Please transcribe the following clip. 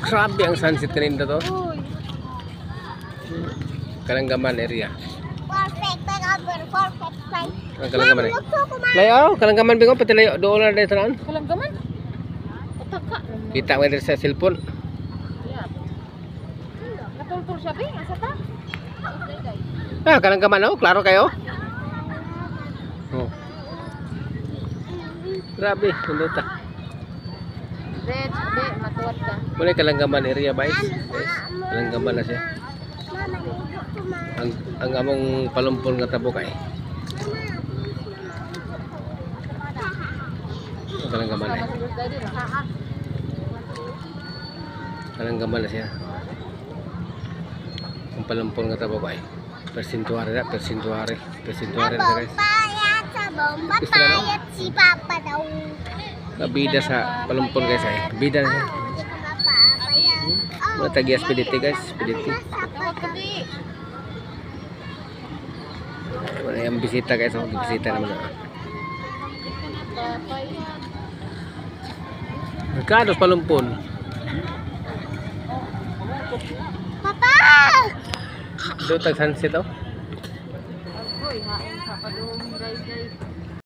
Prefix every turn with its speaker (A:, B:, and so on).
A: Grabe ang sunset kanina to.
B: Uy.
A: Kalanggaman area.
B: Perfect. Perfect.
A: Ang Kalanggaman eh. Layo, Kalanggaman bingo pati layo doon na dito naan.
B: Kalanggaman? Utaka.
A: Kita mo dito sa cellphone.
B: Natultul siya, Bing. Asa ta?
A: Ah, Kalanggaman oh, klaro kayo. Oh. Grabe, hindi ta.
B: Red, matuwad ka.
A: Muna Kalanggaman area guys. Kalanggaman na siya. Ang among palumpon nga tabo kay. Kalanggaman eh. Kalanggaman na siya. Ang palumpon nga tabo kay. Persentuari na guys.
B: Batayat si Papa daw.
A: Nabida sa palumpon guys ay. Bida na siya. Mga tagi spediti guys. Spediti. Wala yung bisita guys. Bisita naman na. Nagkados palumpon.
B: Papa!
A: Doon tag sunset oh.
B: Uy, hain sa padung guys.